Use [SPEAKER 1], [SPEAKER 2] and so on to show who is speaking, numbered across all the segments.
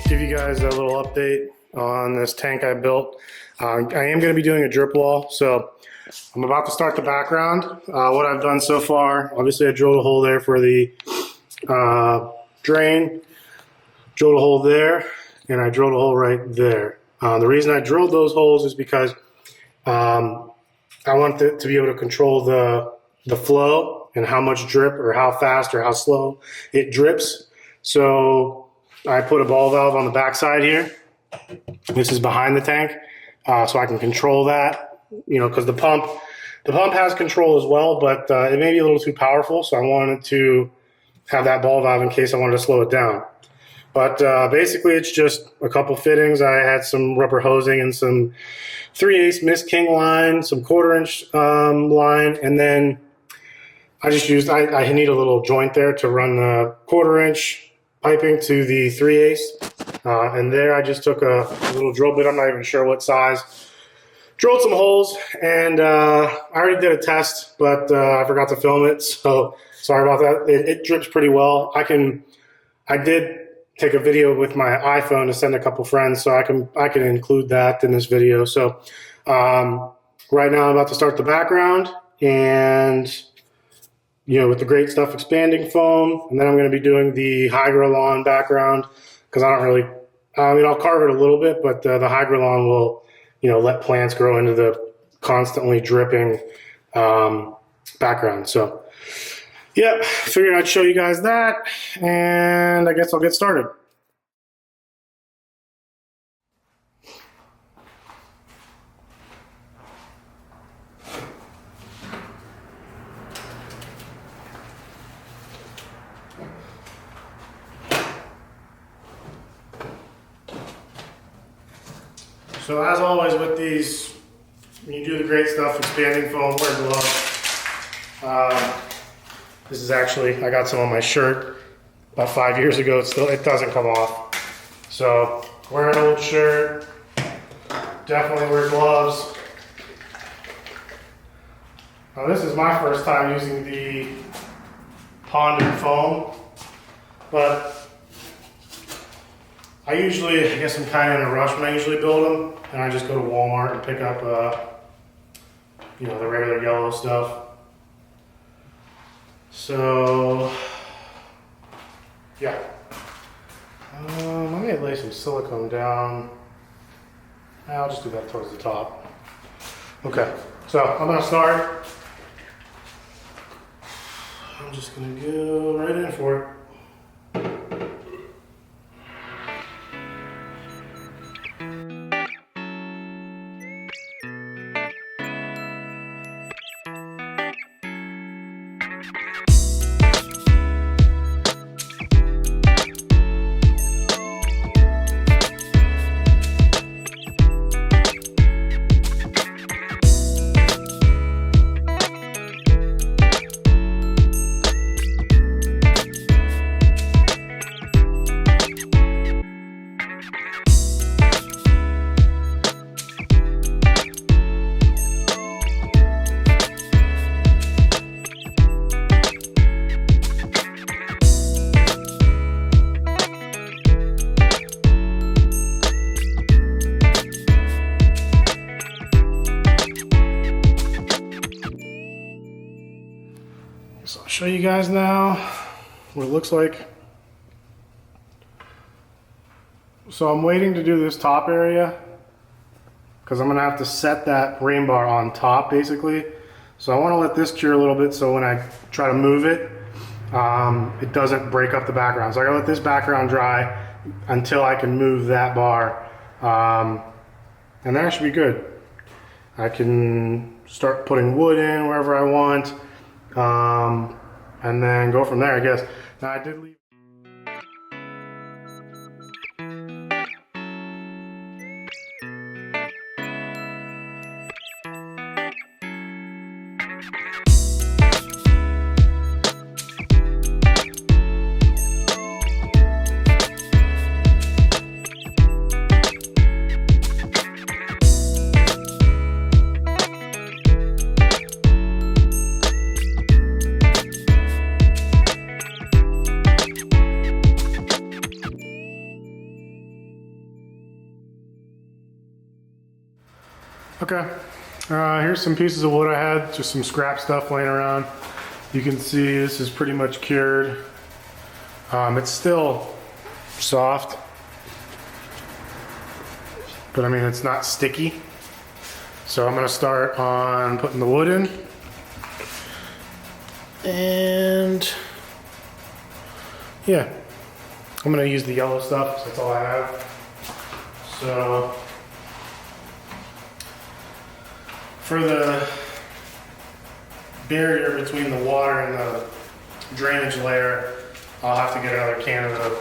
[SPEAKER 1] Give you guys a little update on this tank I built. I am going to be doing a drip wall, so I'm about to start the background. What I've done so far, obviously I drilled a hole there for the drain, drilled a hole there, and I drilled a hole right there. The reason I drilled those holes is because I want it to be able to control the flow and how much drip or how fast or how slow it drips. So I put a ball valve on the backside here. This is behind the tank, so I can control that, you know, because the pump has control as well, but it may be a little too powerful, so I wanted to have that ball valve in case I wanted to slow it down. But basically it's just a couple fittings. I had some rubber hosing and some 3/8 Miss King line, some 1/4 inch line, and then I just used, I need a little joint there to run the 1/4 inch piping to the 3/8, and there I just took a little drill bit, I'm not even sure what size, drilled some holes, and I already did a test, but I forgot to film it, so sorry about that. It drips pretty well. I did take a video with my iPhone to send a couple friends, so I can include that in this video. So right now I'm about to start the background, and you know, with the great stuff expanding foam, and then I'm going to be doing the Hygrolon background because I don't really, I mean, I'll carve it a little bit, but the Hygrolon will, you know, let plants grow into the constantly dripping background. So yeah, figured I'd show you guys that, and I guess I'll get started. So as always with these, when you do the great stuff, expanding foam, wear gloves. This is actually, I got some on my shirt about 5 years ago. It doesn't come off. So wear an old shirt, definitely wear gloves. Now this is my first time using the ponded foam, but I guess I'm kind of in a rush when I usually build them, and I just go to Walmart and pick up, you know, the regular yellow stuff. So, yeah. I may lay some silicone down. I'll just do that towards the top. Okay, so I'm gonna start. I'm just gonna go right in for it. So I'll show you guys now what it looks like. So I'm waiting to do this top area because I'm gonna have to set that rain bar on top basically. So I wanna let this cure a little bit so when I try to move it, it doesn't break up the background. So I gotta let this background dry until I can move that bar. And that should be good. I can start putting wood in wherever I want. And then go from there, I guess. Now I did leave. Okay, here's some pieces of wood I had, just some scrap stuff laying around. You can see this is pretty much cured. It's still soft, but I mean, it's not sticky. So I'm gonna start on putting the wood in. And yeah, I'm gonna use the yellow stuff, 'cause that's all I have. So for the barrier between the water and the drainage layer, I'll have to get another can of the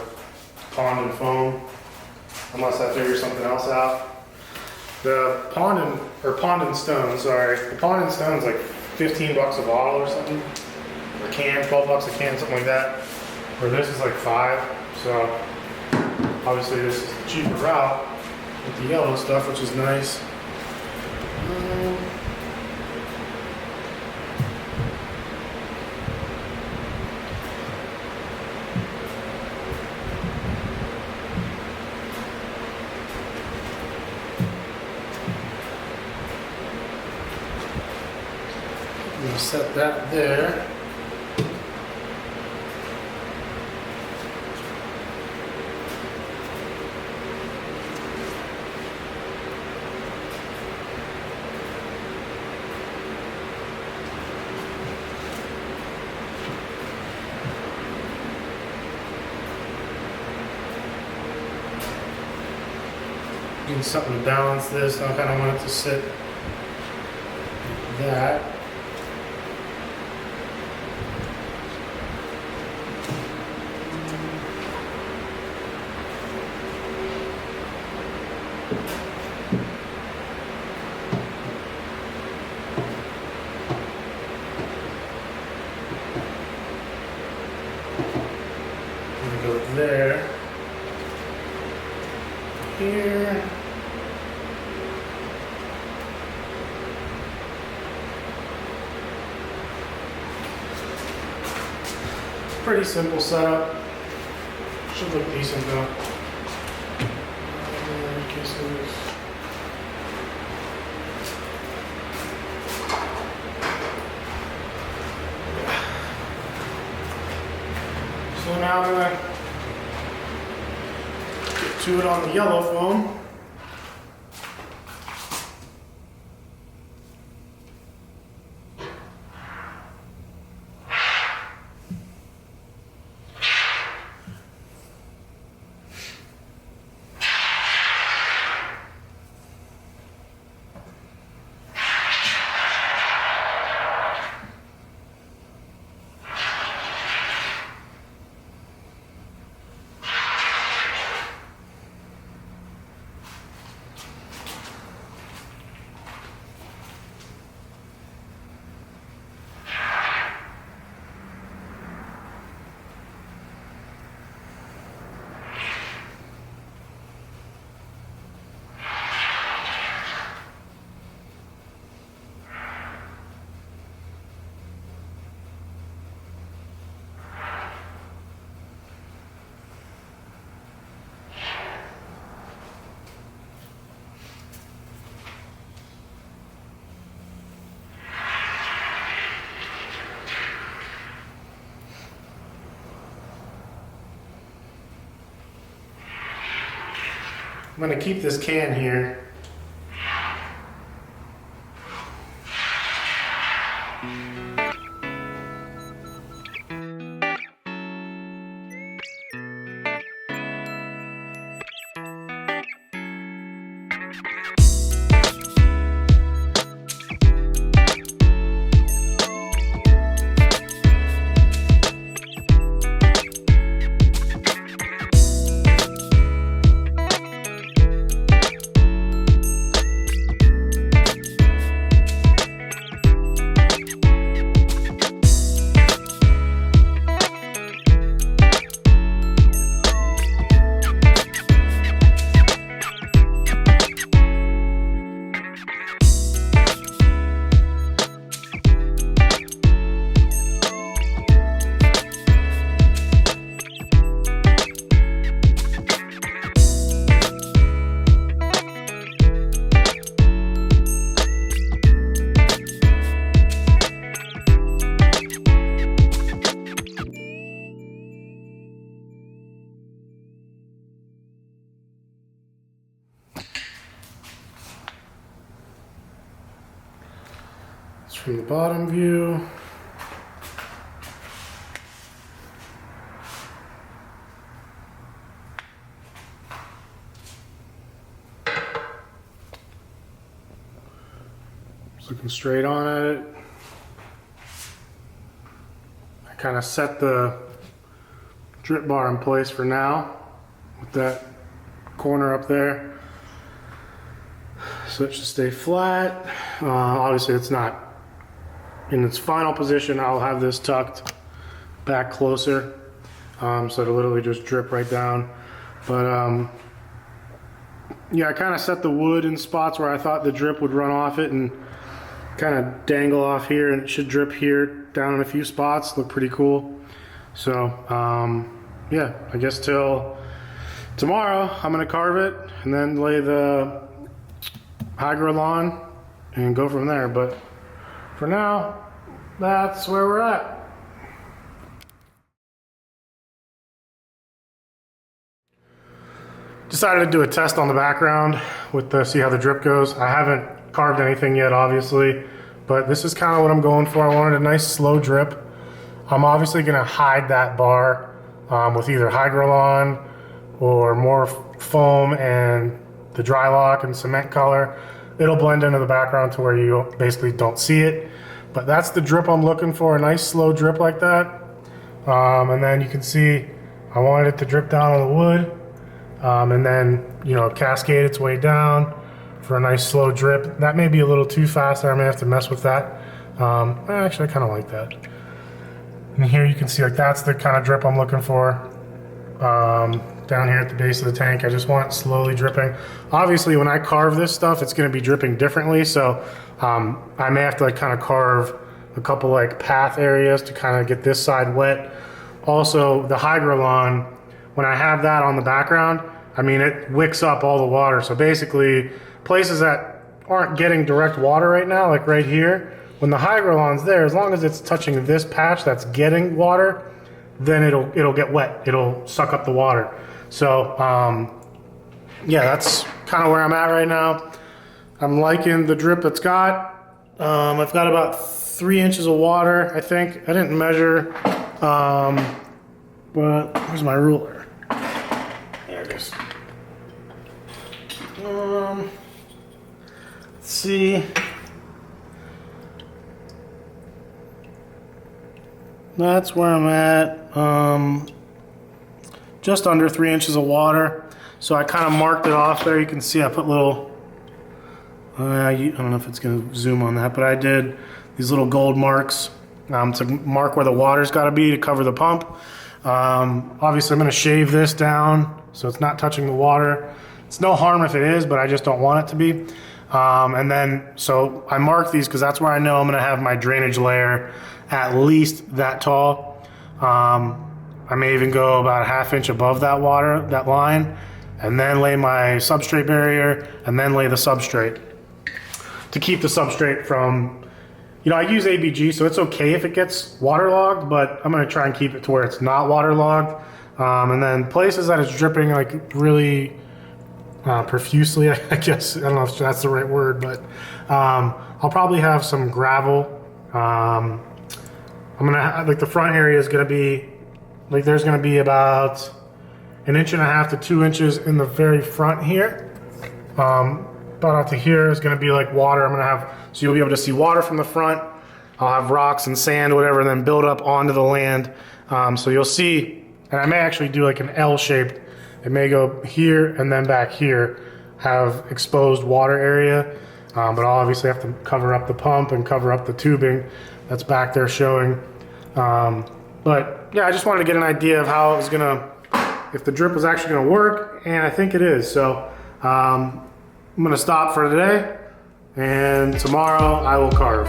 [SPEAKER 1] pond and foam, unless I figure something else out. The pond and stone, sorry. The pond and stone's like 15 bucks a bottle or something. Or a can, 12 bucks a can, something like that. Where this is like 5. So obviously this is the cheaper route with the yellow stuff, which is nice. I'm gonna set that there. Doing something to balance this. I kind of want it to sit like that. I'm gonna go there. Here. Pretty simple setup. Should look decent though. So now I'm gonna get to it on the yellow foam. I'm gonna keep this can here. from the bottom view. Just looking straight on at it. I kind of set the drip bar in place for now with that corner up there. So it should stay flat. Obviously it's not in its final position. I'll have this tucked back closer, so it'll literally just drip right down. But yeah, I kind of set the wood in spots where I thought the drip would run off it and kind of dangle off here, and it should drip here down in a few spots. Look pretty cool. So yeah, I guess till tomorrow I'm gonna carve it and then lay the hydro on and go from there. But for now, that's where we're at. Decided to do a test on the background with the, see how the drip goes. I haven't carved anything yet, obviously, but this is kind of what I'm going for. I wanted a nice slow drip. I'm obviously gonna hide that bar with either Hygrolon or more foam and the dry lock and cement color. It'll blend into the background to where you basically don't see it. But that's the drip I'm looking for, a nice slow drip like that. And then you can see I wanted it to drip down on the wood and then, you know, cascade its way down for a nice slow drip. That may be a little too fast. I may have to mess with that. Actually, I kind of like that. And here you can see, like, that's the kind of drip I'm looking for. Down here at the base of the tank, I just want it slowly dripping. Obviously, when I carve this stuff, it's going to be dripping differently, so I may have to like kind of carve a couple like path areas to kind of get this side wet. Also, the Hygrolon, when I have that on the background, I mean, it wicks up all the water. So basically, places that aren't getting direct water right now, like right here, when the Hygrolon's there, as long as it's touching this patch that's getting water, then it'll get wet. It'll suck up the water. So yeah, that's kind of where I'm at right now. I'm liking the drip it's got. I've got about 3 inches of water, I think. I didn't measure, but where's my ruler? There it is. Let's see. That's where I'm at. Just under 3 inches of water. So I kind of marked it off there. You can see I put little, I don't know if it's going to zoom on that, but I did these little gold marks to mark where the water's got to be to cover the pump. Obviously I'm going to shave this down so it's not touching the water. It's no harm if it is, but I just don't want it to be. And then, so I mark these because that's where I know I'm going to have my drainage layer at least that tall. I may even go about a ½ inch above that water, that line, and then lay my substrate barrier, and then lay the substrate to keep the substrate from, you know, I use ABG, so it's okay if it gets waterlogged, but I'm going to try and keep it to where it's not waterlogged. And then places that it's dripping like really profusely, I guess, I don't know if that's the right word, but I'll probably have some gravel. I'm gonna, like, the front area is gonna be, like, there's gonna be about 1.5 to 2 inches in the very front here. About out to here is gonna be like water. I'm gonna have, so you'll be able to see water from the front. I'll have rocks and sand, whatever, and then build up onto the land. So you'll see, and I may actually do like an L shape. It may go here and then back here, have exposed water area. But I'll obviously have to cover up the pump and cover up the tubing that's back there showing. But yeah, I just wanted to get an idea of how it was gonna, if the drip was actually gonna work, and I think it is. So I'm gonna stop for today, and tomorrow I will carve.